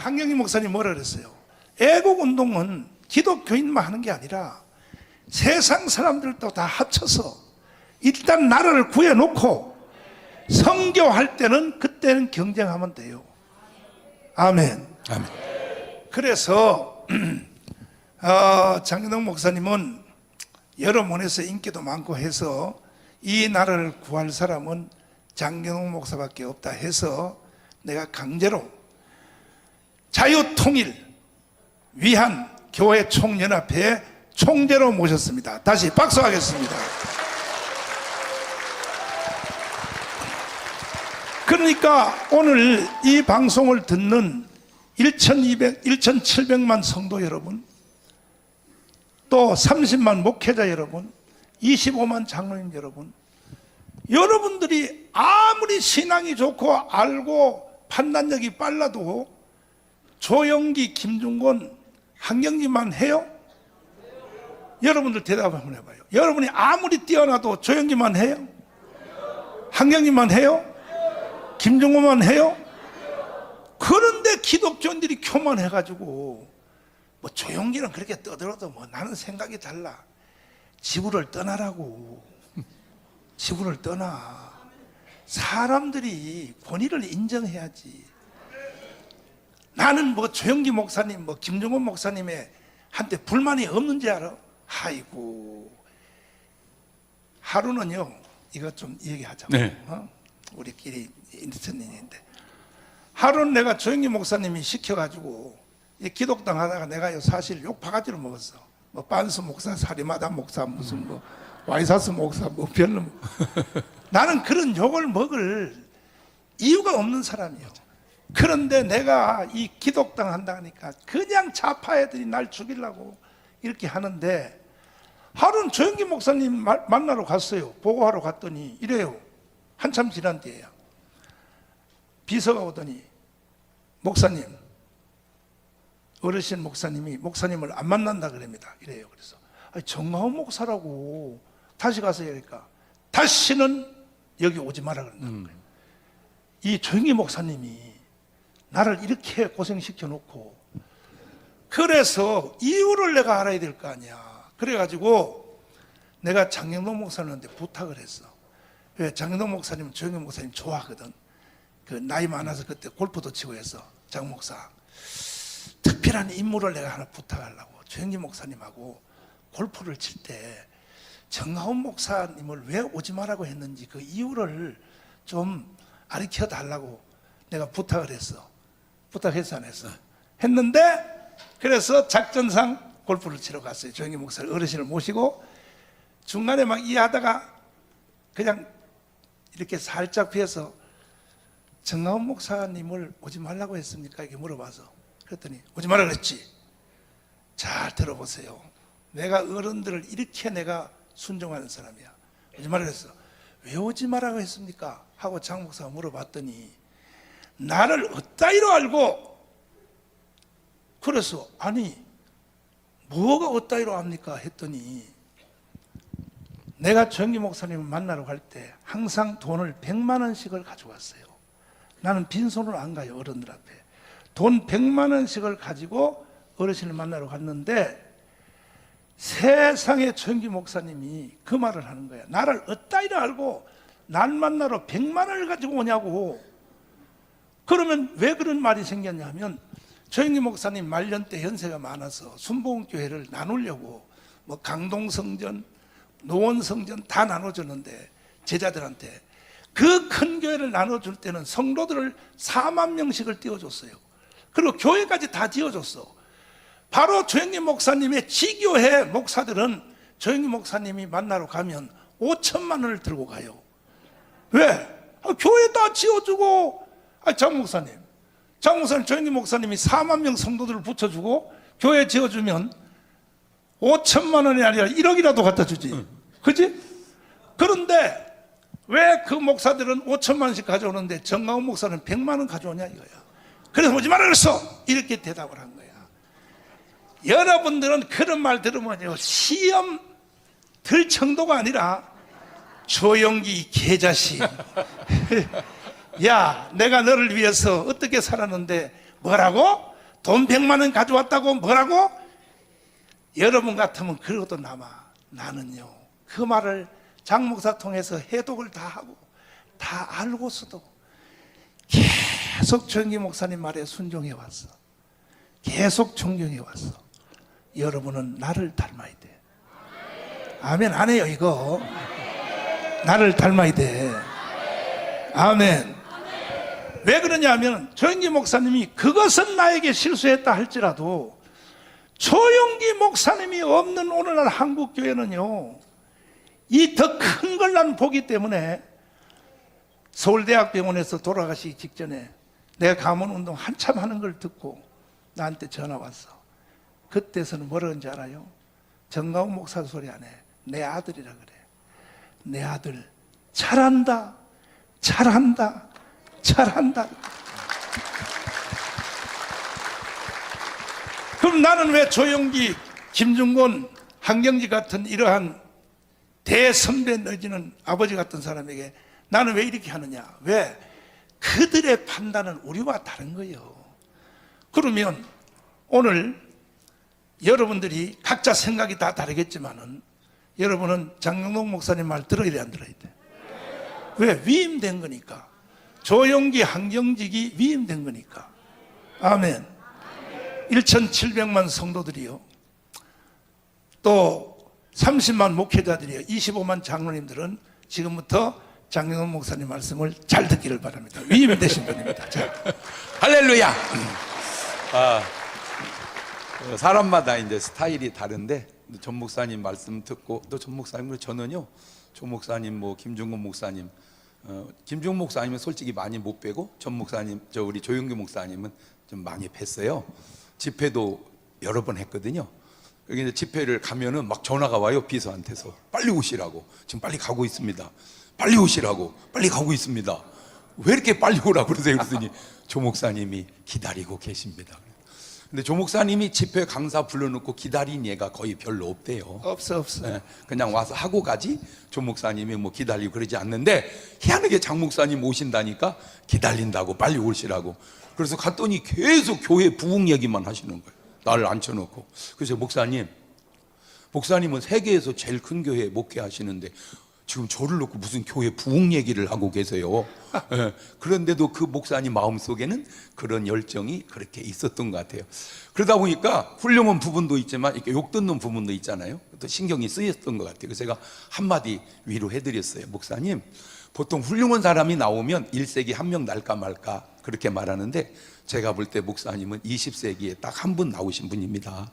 한경희 목사님 뭐라 그랬어요? 애국운동은 기독교인만 하는 게 아니라 세상 사람들도 다 합쳐서 일단 나라를 구해놓고 선교할 때는 그때는 경쟁하면 돼요. 아멘. 아멘. 그래서 장인동 목사님은 여러 면에서 인기도 많고 해서 이 나라를 구할 사람은 장인동 목사밖에 없다 해서 내가 강제로 자유통일 위한 교회 총연합회의 총재로 모셨습니다. 다시 박수하겠습니다. 그러니까 오늘 이 방송을 듣는 1,700만 성도 여러분, 또 30만 목회자 여러분, 25만 장로님 여러분, 여러분들이 아무리 신앙이 좋고 알고 판단력이 빨라도 조영기, 김중곤, 한경기만 해요? 여러분들 대답 한번 해봐요. 여러분이 아무리 뛰어나도 조영기만 해요? 한경기만 해요? 김중곤만 해요? 그런데 기독교인들이 교만해가지고 뭐 조영기는 그렇게 떠들어도 뭐 나는 생각이 달라. 지구를 떠나라고. 지구를 떠나. 사람들이 권위를 인정해야지. 나는 뭐 조영기 목사님, 뭐 김중곤 목사님의 한테 불만이 없는지 알아? 아이고. 하루는요, 이거 좀 얘기하자. 네. 우리끼리 인터넷인데. 하루는 내가 조영기 목사님이 시켜가지고 기독당 하다가 내가 사실 욕 바가지로 먹었어. 뭐 빤스 목사, 사리마다 목사, 무슨 뭐 와이사스 목사, 뭐 별로. 나는 그런 욕을 먹을 이유가 없는 사람이에요. 그런데 내가 이 기독당 한다 하니까 그냥 좌파 애들이 날 죽이려고 이렇게 하는데, 하루는 조영기 목사님 만나러 갔어요. 보고하러 갔더니 이래요. 한참 지난 뒤에요. 비서가 오더니, 목사님, 어르신 목사님이 목사님을 안 만난다 그럽니다. 이래요. 그래서 정가훈 목사라고. 다시 가서 얘기하니까 다시는 여기 오지 마라 그런다는 거예요. 이 조영기 목사님이 나를 이렇게 고생시켜 놓고, 그래서 이유를 내가 알아야 될 거 아니야. 그래가지고 내가 장영동 목사님한테 부탁을 했어. 왜? 장영동 목사님은 조영기 목사님 좋아하거든. 그 나이 많아서 그때 골프도 치고 해서, 장 목사, 특별한 임무를 내가 하나 부탁하려고. 조영기 목사님하고 골프를 칠 때 정가훈 목사님을 왜 오지 말라고 했는지 그 이유를 좀 가르쳐 달라고 내가 부탁을 했어. 부탁했어, 안 했어? 했는데, 그래서 작전상 골프를 치러 갔어요. 조영기 목사 어르신을 모시고 중간에 막 이해하다가 그냥 이렇게 살짝 피해서 정가훈 목사님을 오지 말라고 했습니까? 이렇게 물어봐서, 그랬더니 오지 말라 그랬지. 잘 들어보세요. 내가 어른들을 이렇게 내가 순종하는 사람이야. 오지 말라 그랬어. 왜 오지 말라고 했습니까? 하고 장 목사가 물어봤더니 나를 어따위로 알고, 그래서 아니 뭐가 어따위로 압니까? 했더니 내가 조영기 목사님을 만나러 갈 때 항상 돈을 100만 원씩을 가져왔어요. 나는 빈손으로 안 가요. 어른들 앞에 돈 100만 원씩을 가지고 어르신을 만나러 갔는데, 세상에 조영기 목사님이 그 말을 하는 거야. 나를 어따위로 알고 날 만나러 100만 원을 가지고 오냐고. 그러면 왜 그런 말이 생겼냐면, 조영기 목사님 말년 때 연세가 많아서 순복음교회를 나누려고 뭐 강동성전, 노원성전 다 나눠줬는데, 제자들한테 그 큰 교회를 나눠줄 때는 성도들을 4만 명씩을 띄워줬어요. 그리고 교회까지 다 지어줬어. 바로 조영기 목사님의 지교회 목사들은 조영기 목사님이 만나러 가면 5천만 원을 들고 가요. 왜? 교회 다 지어주고. 장 목사님 조영기 목사님이 4만 명 성도들을 붙여주고 교회 지어주면 5천만 원이 아니라 1억이라도 갖다 주지. 그지? 그런데 왜 그 목사들은 5천만 원씩 가져오는데 정가훈 목사는 100만 원 가져오냐 이거야. 그래서 오지 말라 그랬어. 이렇게 대답을 한 거야. 여러분들은 그런 말 들으면요, 시험 들 정도가 아니라 조영기 개자식. 야, 내가 너를 위해서 어떻게 살았는데 뭐라고? 돈 100만 원 가져왔다고 뭐라고? 여러분 같으면 그러고도 남아. 나는요, 그 말을 장 목사 통해서 해독을 다 하고 다 알고서도 계속 정기 목사님 말에 순종해 왔어. 계속 존경해 왔어. 여러분은 나를 닮아야 돼. 아멘 안 해요 이거? 나를 닮아야 돼. 아멘. 왜 그러냐면 조영기 목사님이 그것은 나에게 실수했다 할지라도 조영기 목사님이 없는 오늘날 한국교회는요, 이 더 큰 걸 난 보기 때문에 서울대학병원에서 돌아가시기 직전에 내가 가문운동 한참 하는 걸 듣고 나한테 전화 왔어. 그때서는 뭐라 그런지 알아요? 정가훈 목사 소리 안 해. 내 아들이라 그래. 내 아들 잘한다, 잘한다, 잘한다. 그럼 나는 왜 조영기, 김중곤, 한경지 같은 이러한 대선배 내지는 아버지 같은 사람에게 나는 왜 이렇게 하느냐? 왜? 그들의 판단은 우리와 다른 거예요. 그러면 오늘 여러분들이 각자 생각이 다 다르겠지만은 여러분은 장영동 목사님 말 들어야 돼, 안 들어야 돼? 왜? 위임된 거니까. 조영기, 한경직이 위임된 거니까. 아멘. 1,700만 성도들이요, 또 30만 목회자들이요, 25만 장로님들은 지금부터 장영동 목사님 말씀을 잘 듣기를 바랍니다. 위임되신 분입니다. 자. 할렐루야. 사람마다 이제 스타일이 다른데 전 목사님 말씀 듣고 또 전 목사님, 저는요, 조 목사님, 뭐 김중곤 목사님, 김중곤 목사님은 솔직히 많이 못 뵈고 전 목사님, 우리 조영기 목사님은 좀 많이 뵀어요. 집회도 여러 번 했거든요. 여기 이제 집회를 가면은 막 전화가 와요, 비서한테서. 빨리 오시라고. 지금 빨리 가고 있습니다. 빨리 오시라고. 빨리 가고 있습니다. 왜 이렇게 빨리 오라고 그러세요? 그랬더니 조 목사님이 기다리고 계십니다. 근데 조 목사님이 집회 강사 불러놓고 기다린 예가 거의 별로 없대요. 없어. 네, 그냥 와서 하고 가지 조 목사님이 뭐 기다리고 그러지 않는데, 희한하게 장 목사님 오신다니까 기다린다고, 빨리 오시라고. 그래서 갔더니 계속 교회 부흥 얘기만 하시는 거예요. 나를 앉혀놓고. 그래서 목사님은 세계에서 제일 큰 교회에 목회하시는데 지금 저를 놓고 무슨 교회 부흥 얘기를 하고 계세요. 네, 그런데도 그 목사님 마음속에는 그런 열정이 그렇게 있었던 것 같아요. 그러다 보니까 훌륭한 부분도 있지만 이렇게 욕 듣는 부분도 있잖아요. 또 신경이 쓰였던 것 같아요. 그래서 제가 한마디 위로해드렸어요. 목사님, 보통 훌륭한 사람이 나오면 1세기 한 명 날까 말까 그렇게 말하는데, 제가 볼 때 목사님은 20세기에 딱 한 분 나오신 분입니다.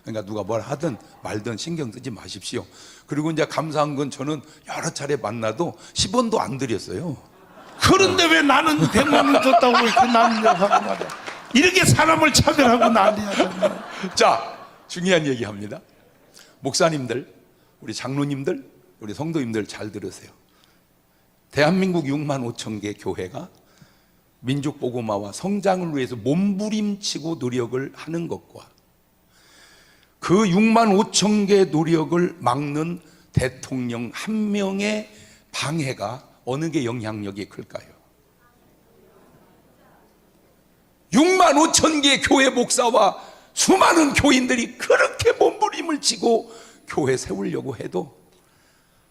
그러니까 누가 뭘 하든 말든 신경 쓰지 마십시오. 그리고 이제 감사한 건 저는 여러 차례 만나도 10원도 안 드렸어요. 그런데 왜 나는 100만 원 줬다고 이렇게 나는 하고 말이야. 이렇게 사람을 차별하고 난리야 정말. 자, 중요한 얘기 합니다. 목사님들, 우리 장로님들, 우리 성도님들 잘 들으세요. 대한민국 6만 5천 개 교회가 민족 복음화와 성장을 위해서 몸부림치고 노력을 하는 것과 그 6만 5천 개의 노력을 막는 대통령 한 명의 방해가 어느 게 영향력이 클까요? 6만 5천 개의 교회 목사와 수많은 교인들이 그렇게 몸부림을 치고 교회 세우려고 해도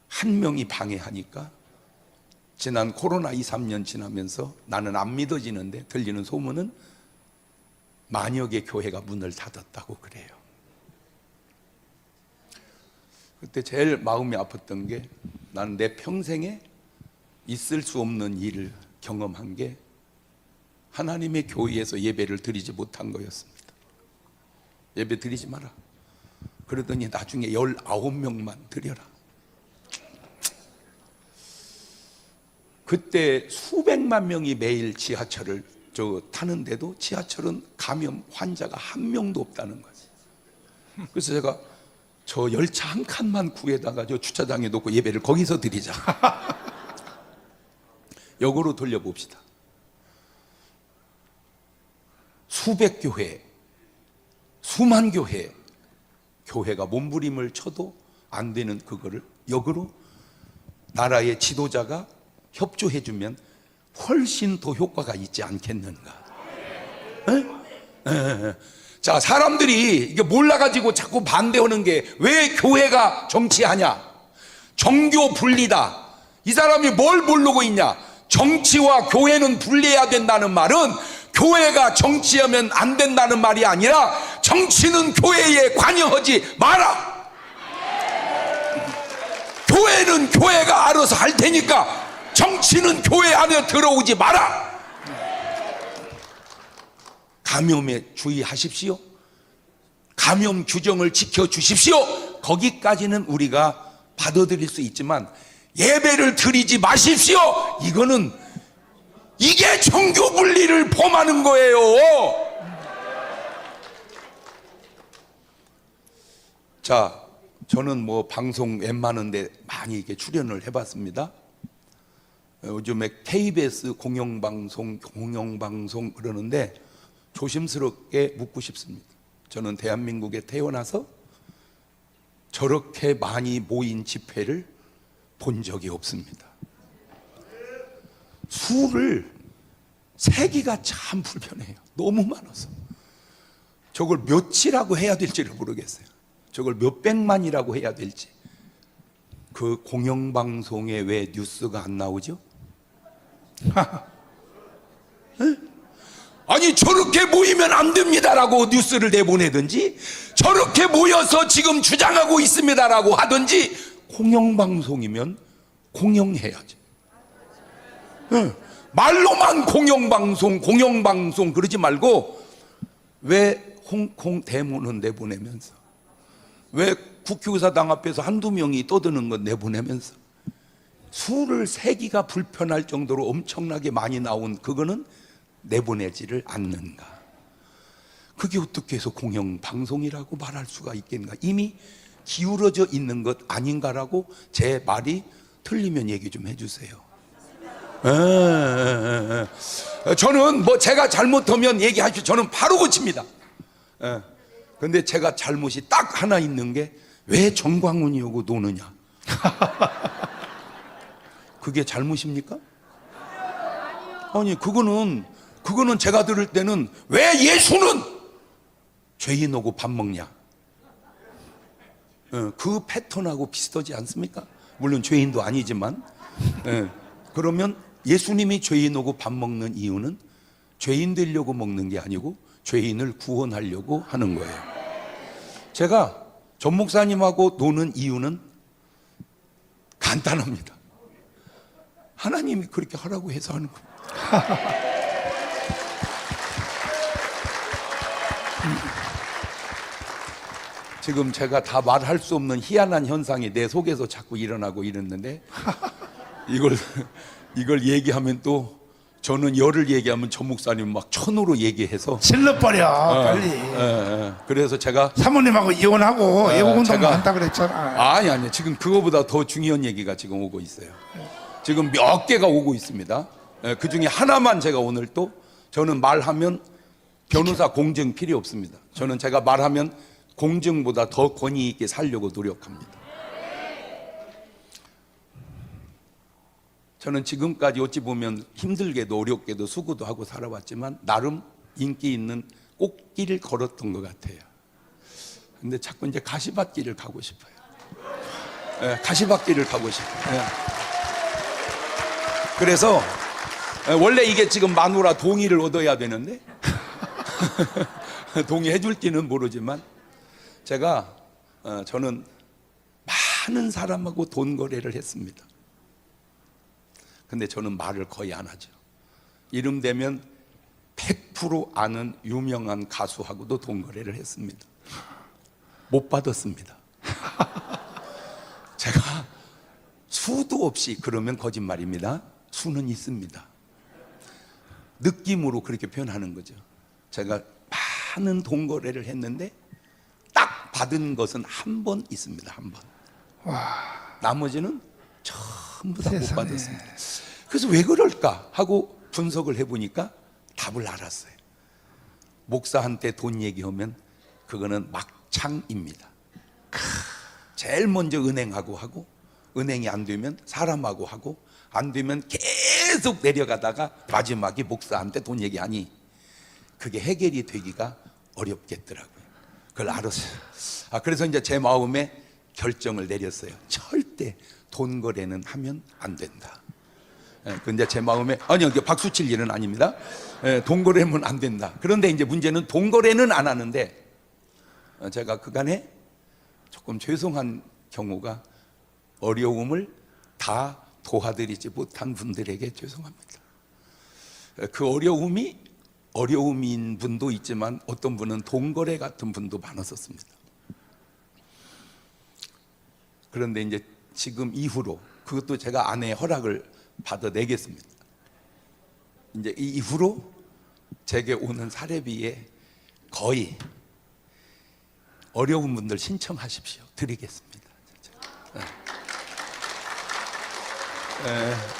한 명이 방해하니까 지난 코로나 2, 3년 지나면서 나는 안 믿어지는데 들리는 소문은 만여 개 교회가 문을 닫았다고 그래요. 그때 제일 마음이 아팠던 게, 나는 내 평생에 있을 수 없는 일을 경험한 게 하나님의 교회에서 예배를 드리지 못한 거였습니다. 예배 드리지 마라. 그러더니 나중에 19명만 드려라. 그때 수백만 명이 매일 지하철을 타는데도 지하철은 감염 환자가 한 명도 없다는 거지. 그래서 제가 저 열차 한 칸만 구해다가 저 주차장에 놓고 예배를 거기서 드리자. 역으로 돌려봅시다. 수백 교회, 수만 교회가 몸부림을 쳐도 안 되는 그거를 역으로 나라의 지도자가 협조해주면 훨씬 더 효과가 있지 않겠는가? 에? 자, 사람들이 이게 몰라가지고 자꾸 반대하는 게 왜 교회가 정치하냐? 정교 분리다. 이 사람이 뭘 모르고 있냐? 정치와 교회는 분리해야 된다는 말은 교회가 정치하면 안 된다는 말이 아니라 정치는 교회에 관여하지 마라. 교회는 교회가 알아서 할 테니까 정치는 교회 안에 들어오지 마라. 감염에 주의하십시오. 감염 규정을 지켜주십시오. 거기까지는 우리가 받아들일 수 있지만 예배를 드리지 마십시오. 이게 종교 분리를 범하는 거예요. 자, 저는 뭐 방송 웬만한데 많이 이렇게 출연을 해봤습니다. 요즘에 KBS 공영방송 그러는데 조심스럽게 묻고 싶습니다. 저는 대한민국에 태어나서 저렇게 많이 모인 집회를 본 적이 없습니다. 수를 세기가 참 불편해요. 너무 많아서 저걸 몇이라고 해야 될지를 모르겠어요. 저걸 몇백만이라고 해야 될지. 그 공영방송에 왜 뉴스가 안 나오죠? 아니, 저렇게 모이면 안 됩니다라고 뉴스를 내보내든지, 저렇게 모여서 지금 주장하고 있습니다라고 하든지, 공영방송이면 공영해야죠. 말로만 공영방송 그러지 말고, 왜 홍콩 대문은 내보내면서, 왜 국회의사당 앞에서 한두 명이 떠드는 건 내보내면서, 수를 세기가 불편할 정도로 엄청나게 많이 나온 그거는 내보내지를 않는가? 그게 어떻게 해서 공영방송이라고 말할 수가 있겠는가? 이미 기울어져 있는 것 아닌가라고, 제 말이 틀리면 얘기 좀 해주세요. 저는 뭐 제가 잘못하면 얘기하시죠. 저는 바로 고칩니다. 근데 제가 잘못이 딱 하나 있는 게, 왜 정광훈이 오고 노느냐? 그게 잘못입니까? 아니, 그거는 제가 들을 때는, 왜 예수는 죄인 오고 밥 먹냐? 그 패턴하고 비슷하지 않습니까? 물론 죄인도 아니지만. 그러면 예수님이 죄인 오고 밥 먹는 이유는 죄인 되려고 먹는 게 아니고 죄인을 구원하려고 하는 거예요. 제가 전 목사님하고 노는 이유는 간단합니다. 하나님이 그렇게 하라고 해서 하는 거예요. 지금 제가 다 말할 수 없는 희한한 현상이 내 속에서 자꾸 일어나고 이랬는데, 이걸 얘기하면 또, 저는 열을 얘기하면 전 목사님 막 천으로 얘기해서 질러버려 빨리. 그래서 제가 사모님하고 이혼하고 애국운동 제가- 한다 그랬잖아. 아니 지금 그거보다 더 중요한 얘기가 지금 오고 있어요. 지금 몇 개가 오고 있습니다. 그 중에 하나만 제가 오늘 또, 저는 말하면 변호사 공증 필요 없습니다. 저는 제가 말하면 공증보다 더 권위 있게 살려고 노력합니다. 저는 지금까지 어찌 보면 힘들게도 어렵게도 수고도 하고 살아왔지만 나름 인기 있는 꽃길을 걸었던 것 같아요. 근데 자꾸 이제 가시밭길을 가고 싶어요. 가시밭길을 가고 싶어요. 그래서 원래 이게 지금 마누라 동의를 얻어야 되는데 동의해 줄지는 모르지만, 저는 많은 사람하고 돈 거래를 했습니다. 근데 저는 말을 거의 안 하죠. 이름 되면 100% 아는 유명한 가수하고도 돈 거래를 했습니다. 못 받았습니다. 제가 수도 없이, 그러면 거짓말입니다. 수는 있습니다. 느낌으로 그렇게 표현하는 거죠. 제가 많은 돈 거래를 했는데 딱 받은 것은 한 번 있습니다. 한 번. 나머지는 전부 다 못 세상에. 받았습니다. 그래서 왜 그럴까 하고 분석을 해보니까 답을 알았어요. 목사한테 돈 얘기하면 그거는 막창입니다. 제일 먼저 은행하고 하고, 은행이 안 되면 사람하고 하고, 안 되면 계속 내려가다가 마지막에 목사한테 돈 얘기하니, 그게 해결이 되기가 어렵겠더라고요. 그걸 알았어요. 그래서 이제 제 마음에 결정을 내렸어요. 절대 돈 거래는 하면 안 된다. 근데 제 마음에 아니요, 박수 칠 일은 아닙니다. 돈 거래는 안 된다. 그런데 이제 문제는 돈 거래는 안 하는데 제가 그간에 조금 죄송한 경우가 어려움을 다 도와드리지 못한 분들에게 죄송합니다. 그 어려움인 분도 있지만 어떤 분은 돈거래 같은 분도 많았었습니다. 그런데 이제 지금 이후로 그것도 제가 아내의 허락을 받아내겠습니다. 이제 이 이후로 제게 오는 사례비에 거의 어려운 분들 신청하십시오. 드리겠습니다.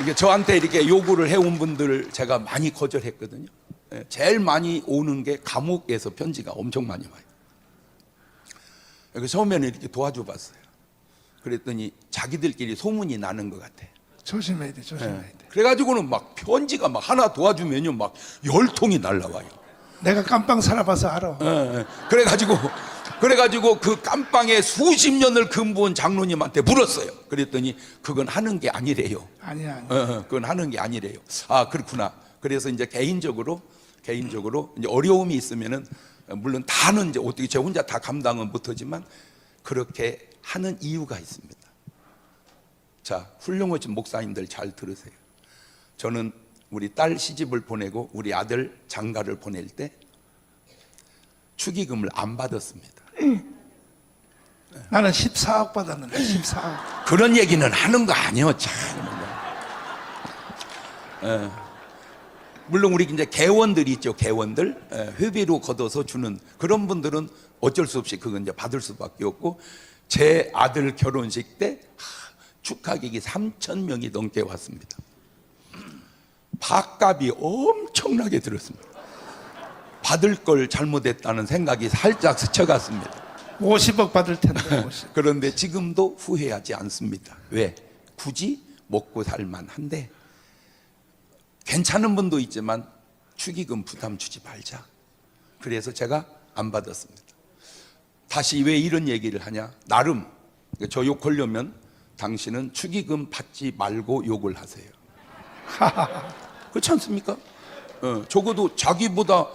이게 저한테 이렇게 요구를 해온 분들 제가 많이 거절했거든요. 제일 많이 오는 게 감옥에서 편지가 엄청 많이 와요. 그래서 처음에는 이렇게 도와줘 봤어요. 그랬더니 자기들끼리 소문이 나는 것 같아. 조심해야 돼, 조심해야 돼. 그래가지고는 막 편지가 막 하나 도와주면요 막 10통이 날라와요. 내가 깜빵 살아봐서 알아. 그래가지고 그 깜빵에 수십 년을 근무한 장로님한테 물었어요. 그랬더니 그건 하는 게 아니래요. 아니야. 그건 하는 게 아니래요. 그렇구나. 그래서 이제 개인적으로 이제 어려움이 있으면은 물론 다는 이제 어떻게 제 혼자 다 감당은 못하지만 그렇게 하는 이유가 있습니다. 자, 훌륭하신 목사님들 잘 들으세요. 저는 우리 딸 시집을 보내고 우리 아들 장가를 보낼 때 축의금을 안 받았습니다. 나는 14억 받았는데 14억. 그런 얘기는 하는 거 아니에요. 참. 물론 우리 이제 개원들이 있죠. 개원들 회비로 걷어서 주는 그런 분들은 어쩔 수 없이 그건 이제 받을 수밖에 없고 제 아들 결혼식 때 축하객이 3,000명이 넘게 왔습니다. 밥값이 엄청나게 들었습니다. 받을 걸 잘못했다는 생각이 살짝 스쳐갔습니다. 50억 받을 텐데. 50. 그런데 지금도 후회하지 않습니다. 왜? 굳이 먹고 살만한데 괜찮은 분도 있지만 축의금 부담 주지 말자. 그래서 제가 안 받았습니다. 다시 왜 이런 얘기를 하냐? 나름 저 욕하려면 당신은 축의금 받지 말고 욕을 하세요. 그렇지 않습니까? 적어도 자기보다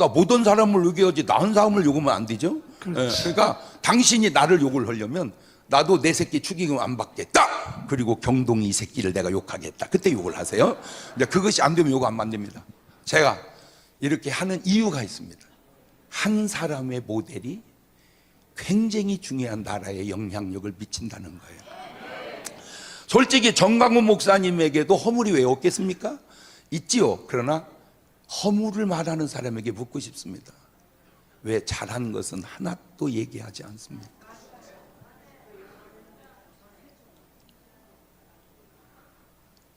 못한 사람을 욕해야지 나은 사람을 욕하면 안 되죠. 그러니까 당신이 나를 욕을 하려면 나도 내 새끼 축의금 안 받겠다. 그리고 경동이 이 새끼를 내가 욕하겠다. 그때 욕을 하세요. 근데 그것이 안 되면 욕 안 만듭니다. 제가 이렇게 하는 이유가 있습니다. 한 사람의 모델이 굉장히 중요한 나라에 영향력을 미친다는 거예요. 솔직히 정강훈 목사님에게도 허물이 왜 없겠습니까? 있지요. 그러나 허물을 말하는 사람에게 묻고 싶습니다. 왜 잘한 것은 하나도 얘기하지 않습니까?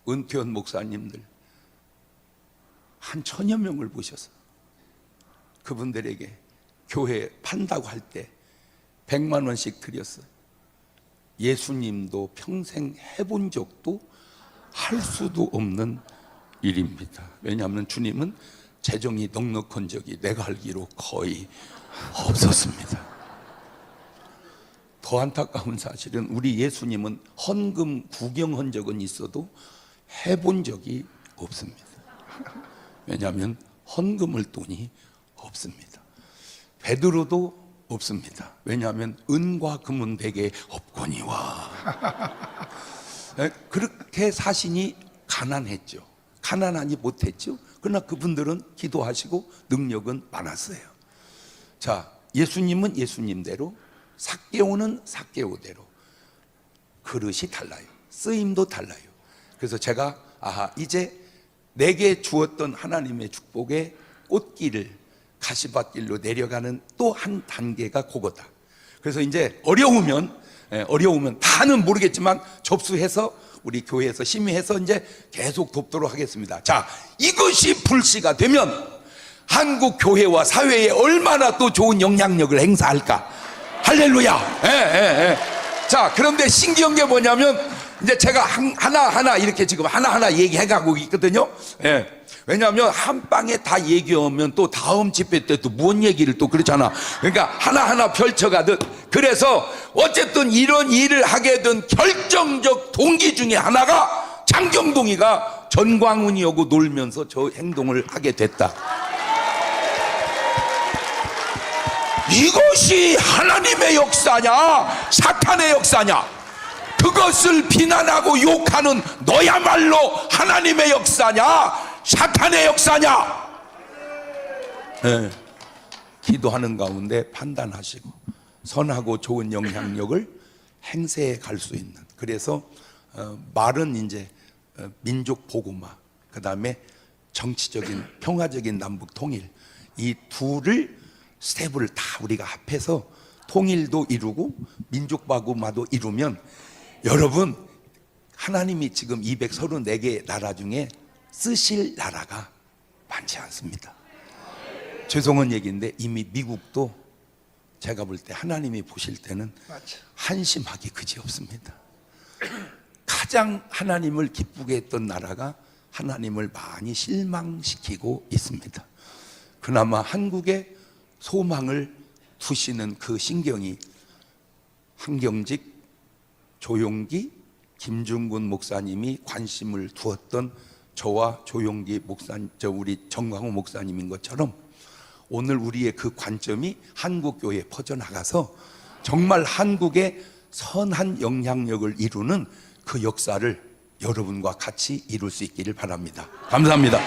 은퇴한 목사님들 한 1,000여 명을 모셔서 그분들에게 교회 판다고 할 때 100만 원씩 드렸어요. 예수님도 평생 해본 적도 할 수도 없는 일입니다. 왜냐하면 주님은 재정이 넉넉한 적이 내가 알기로 거의 없었습니다. 더 안타까운 사실은 우리 예수님은 헌금 구경한 적은 있어도 해본 적이 없습니다. 왜냐하면 헌금을 돈이 없습니다. 베드로도 없습니다. 왜냐하면 은과 금은 내게 없거니와. 그렇게 사신이 가난했죠. 가난하니 못했죠. 그러나 그분들은 기도하시고 능력은 많았어요. 자, 예수님은 예수님대로, 삭개오는 삭개오대로 그릇이 달라요. 쓰임도 달라요. 그래서 제가 이제 내게 주었던 하나님의 축복의 꽃길을 가시밭길로 내려가는 또 한 단계가 그거다. 그래서 이제 어려우면 다는 모르겠지만 접수해서 우리 교회에서 심의해서 이제 계속 돕도록 하겠습니다. 자, 이것이 불씨가 되면 한국 교회와 사회에 얼마나 또 좋은 영향력을 행사할까. 할렐루야. 자, 그런데 신기한 게 뭐냐면 이제 제가 하나하나 이렇게 지금 하나하나 얘기해가고 있거든요. 왜냐하면 한 방에 다 얘기하면 또 다음 집회 때 또 무슨 얘기를 또 그렇잖아. 그러니까 하나하나 펼쳐가듯. 그래서 어쨌든 이런 일을 하게 된 결정적 동기 중에 하나가 장경동이가 전광훈이하고 놀면서 저 행동을 하게 됐다. 이것이 하나님의 역사냐 사탄의 역사냐, 그것을 비난하고 욕하는 너야말로 하나님의 역사냐 사탄의 역사냐. 네. 기도하는 가운데 판단하시고 선하고 좋은 영향력을 행세해 갈 수 있는, 그래서 말은 이제 민족 보고마, 그 다음에 정치적인 평화적인 남북 통일, 이 둘을 스텝을 다 우리가 합해서 통일도 이루고 민족 보고마도 이루면, 여러분 하나님이 지금 234개 나라 중에 쓰실 나라가 많지 않습니다. 죄송한 얘기인데 이미 미국도 제가 볼 때 하나님이 보실 때는 맞죠. 한심하기 그지없습니다. 가장 하나님을 기쁘게 했던 나라가 하나님을 많이 실망시키고 있습니다. 그나마 한국에 소망을 두시는 그 신경이 한경직, 조용기, 김중근 목사님이 관심을 두었던 저와 조용기 목사님, 우리 정광호 목사님인 것처럼 오늘 우리의 그 관점이 한국교회에 퍼져나가서 정말 한국에 선한 영향력을 이루는 그 역사를 여러분과 같이 이룰 수 있기를 바랍니다. 감사합니다.